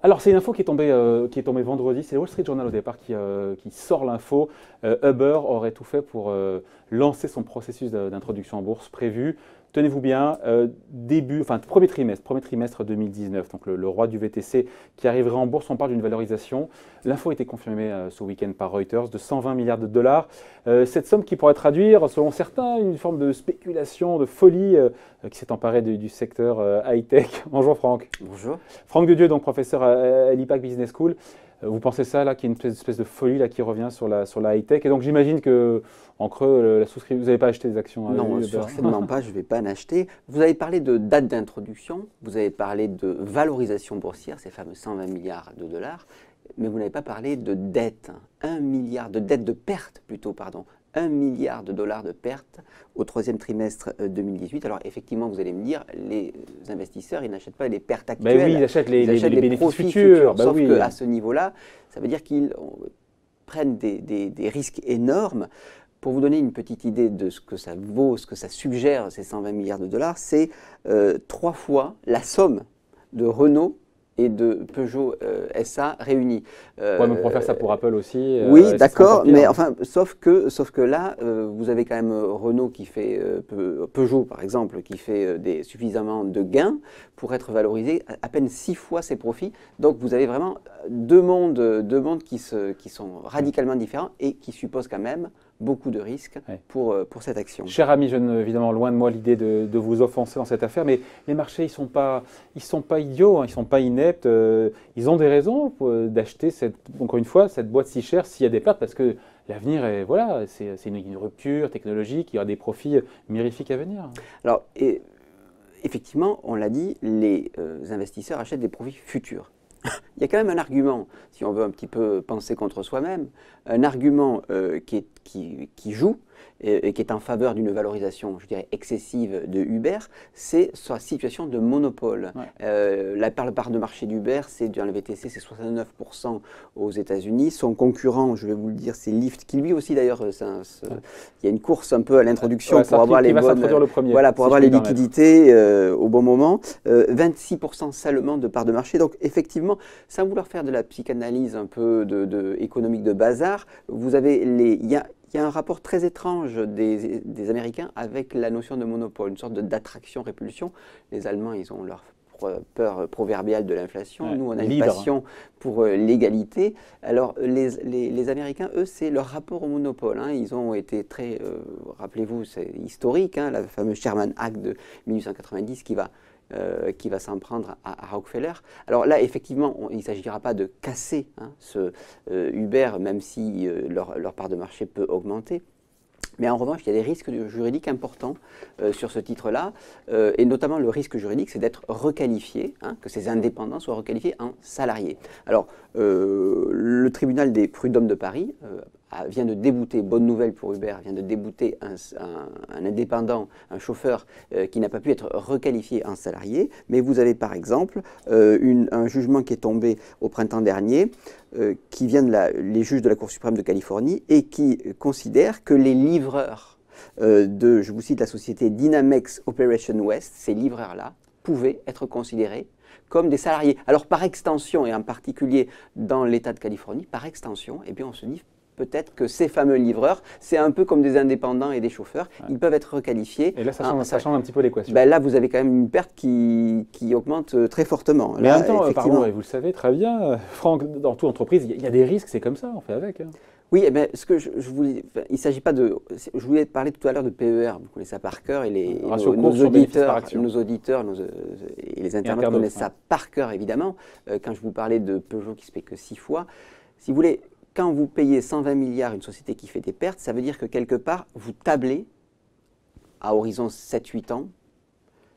Alors, c'est une info qui est tombée vendredi. C'est le Wall Street Journal au départ qui sort l'info. Uber aurait tout fait pour lancer son processus d'introduction en bourse prévu. Tenez-vous bien, premier trimestre 2019, donc le roi du VTC qui arriverait en bourse. On parle d'une valorisation. L'info a été confirmée ce week-end par Reuters de 120 milliards de dollars. Cette somme qui pourrait traduire, selon certains, une forme de spéculation, de folie qui s'est emparée du secteur high-tech. Bonjour Franck. Bonjour. Franck Dedieu, donc professeur à l'IPAC Business School. Vous pensez ça, là, qu'il y a une espèce de folie là, qui revient sur la high-tech? Et donc j'imagine que, en creux, la souscription, vous n'avez pas acheté des actions Non, certainement pas, je ne vais pas en acheter. Vous avez parlé de date d'introduction, vous avez parlé de valorisation boursière, ces fameux 120 milliards de dollars, mais vous n'avez pas parlé de dette, 1 milliard de dette, de perte plutôt, pardon. 1 milliard de dollars de pertes au troisième trimestre 2018. Alors effectivement, vous allez me dire, les investisseurs, ils n'achètent pas les pertes actuelles. Ben oui, ils achètent les bénéfices profits futurs. Ben sauf oui. qu'à ce niveau-là, ça veut dire qu'ils prennent des risques énormes. Pour vous donner une petite idée de ce que ça vaut, ce que ça suggère, ces 120 milliards de dollars, c'est 3 fois la somme de Renault et de Peugeot SA réunis. Ouais, mais on pourrait faire ça pour Apple aussi. Oui, d'accord, mais enfin, sauf que là, vous avez quand même Renault qui fait, Peugeot par exemple, qui fait suffisamment de gains pour être valorisé à peine 6 fois ses profits. Donc vous avez vraiment deux mondes qui sont radicalement différents et qui supposent quand même beaucoup de risques pour cette action. Cher ami, évidemment, loin de moi l'idée de vous offenser dans cette affaire, mais les marchés, ils sont pas idiots, hein, ils ne sont pas ineptes. Ils ont des raisons d'acheter, encore une fois, cette boîte si chère s'il y a des pertes, parce que l'avenir, voilà, c'est une rupture technologique, il y aura des profits mirifiques à venir. Alors, effectivement, on l'a dit, les investisseurs achètent des profits futurs. Il y a quand même un argument, si on veut un petit peu penser contre soi-même, un argument qui joue et qui est en faveur d'une valorisation, je dirais, excessive de Uber, c'est sa situation de monopole. Ouais. La part de marché d'Uber, dans le VTC, c'est 69% aux États-Unis. Son concurrent, je vais vous le dire, c'est Lyft, qui lui aussi d'ailleurs, il y a une course un peu à l'introduction pour avoir les bonnes, voilà, pour avoir les liquidités au bon moment. 26% seulement de part de marché. Donc effectivement, sans vouloir faire de la psychanalyse un peu économique de bazar, vous avez il y a un rapport très étrange des Américains avec la notion de monopole, une sorte d'attraction-répulsion. Les Allemands, ils ont leur peur proverbiale de l'inflation. Ouais, nous, on a une passion pour l'égalité. Alors, les Américains, eux, c'est leur rapport au monopole. Hein. Ils ont été très, rappelez-vous, c'est historique, hein, la fameuse Sherman Act de 1890 qui va s'en prendre à Rockefeller. Alors là, effectivement, il ne s'agira pas de casser ce Uber, même si leur part de marché peut augmenter. Mais en revanche, il y a des risques juridiques importants sur ce titre-là, et notamment le risque juridique, c'est d'être requalifié, que ces indépendants soient requalifiés en salariés. Alors, le tribunal des prud'hommes de Paris vient de débouter, bonne nouvelle pour Uber, vient de débouter un indépendant, un chauffeur qui n'a pas pu être requalifié en salarié. Mais vous avez par exemple un jugement qui est tombé au printemps dernier, qui vient les juges de la Cour suprême de Californie et qui considère que les livreurs je vous cite la société Dynamex Operation West, ces livreurs-là pouvaient être considérés comme des salariés. Alors par extension, et en particulier dans l'État de Californie, par extension, eh bien on se dit peut-être que ces fameux livreurs, c'est un peu comme des indépendants et des chauffeurs, ils peuvent être requalifiés. Et là, ça change un petit peu l'équation. Ben là, vous avez quand même une perte qui augmente très fortement. Mais en même temps, pardon, et vous le savez très bien, Franck, dans toute entreprise, il y a des risques, c'est comme ça, on fait avec. Hein. Oui, eh bien, ce que je voulais, il ne s'agit pas de. Je voulais parler tout à l'heure de PER, vous connaissez ça par cœur, et nos auditeurs et les internautes connaissent ça par cœur, évidemment. Quand je vous parlais de Peugeot qui se paye que 6 fois, si vous voulez, quand vous payez 120 milliards une société qui fait des pertes, ça veut dire que quelque part, vous tablez, à horizon 7-8 ans,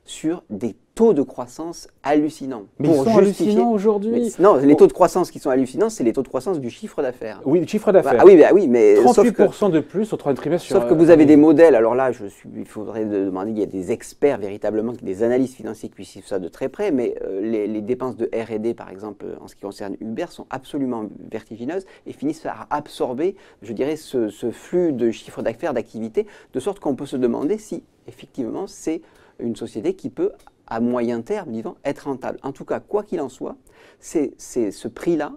sur des taux de croissance hallucinants. Mais ils sont hallucinants aujourd'hui. Non, les taux de croissance qui sont hallucinants, c'est les taux de croissance du chiffre d'affaires. Oui, le chiffre d'affaires. Ah oui, mais 38% de plus au troisième trimestre. Sauf que vous avez des modèles, alors là, il faudrait demander, il y a des experts véritablement, des analystes financiers qui suivent ça de très près, mais les dépenses de R&D, par exemple, en ce qui concerne Uber, sont absolument vertigineuses et finissent par absorber, je dirais, ce flux de chiffre d'affaires, d'activité, de sorte qu'on peut se demander si, effectivement, c'est une société qui peut, à moyen terme, disons, être rentable. En tout cas, quoi qu'il en soit, c'est ce prix-là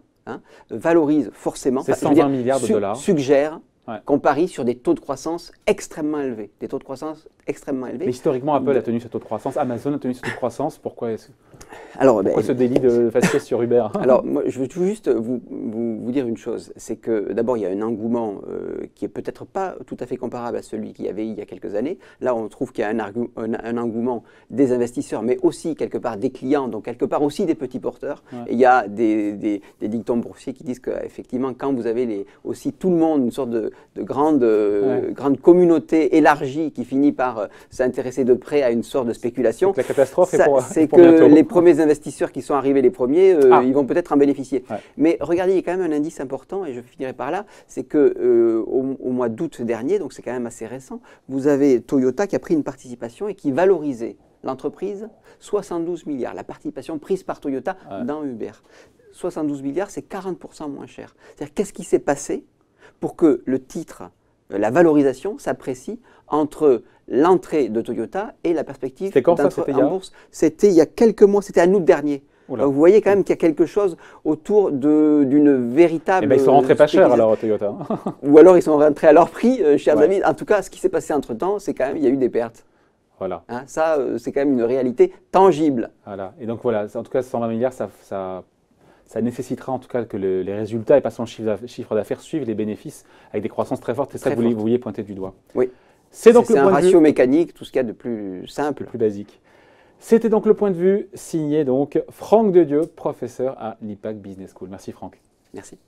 valorise forcément, c'est 120 milliards de dollars, suggère qu'on parie sur des taux de croissance extrêmement élevés. Des taux de croissance extrêmement élevés. Mais historiquement, Apple a tenu ce taux de croissance, Amazon a tenu ce taux de croissance. Pourquoi ce délit de faciès sur Uber? Alors, moi, je veux tout juste vous dire une chose. C'est que d'abord, il y a un engouement qui est peut-être pas tout à fait comparable à celui qu'il y avait il y a quelques années. Là, on trouve qu'il y a un engouement des investisseurs, mais aussi quelque part des clients, donc quelque part aussi des petits porteurs. Et il y a des dictons boursiers qui disent qu'effectivement, quand vous avez aussi tout le monde, une sorte de grande communauté élargie qui finit par s'intéresser de près à une sorte de spéculation. La catastrophe c'est que les premiers investisseurs qui sont arrivés les premiers, ils vont peut-être en bénéficier. Mais regardez, il y a quand même un indice important, et je finirai par là, c'est que au mois d'août dernier, donc c'est quand même assez récent, vous avez Toyota qui a pris une participation et qui valorisait l'entreprise 72 milliards, la participation prise par Toyota dans Uber. 72 milliards, c'est 40% moins cher. C'est-à-dire, qu'est-ce qui s'est passé pour que le titre, la valorisation s'apprécie entre l'entrée de Toyota et la perspective d'entrer en bourse? C'était il y a quelques mois, c'était en août dernier. Donc vous voyez quand même qu'il y a quelque chose autour d'une véritable... ils sont rentrés pas cher alors, Toyota. Ou alors ils sont rentrés à leur prix, chers amis. En tout cas, ce qui s'est passé entre-temps, c'est quand même il y a eu des pertes. Voilà. Ça, c'est quand même une réalité tangible. Voilà. Et donc voilà, en tout cas, 120 milliards, ça nécessitera en tout cas que les résultats et pas son chiffre d'affaires suivent les bénéfices avec des croissances très fortes. C'est ça que vous vouliez pointer du doigt. Oui. C'est donc un ratio mécanique, tout ce qu'il y a de plus simple. Le plus basique. C'était donc le point de vue signé donc Franck Dedieu, professeur à l'IPAC Business School. Merci Franck. Merci.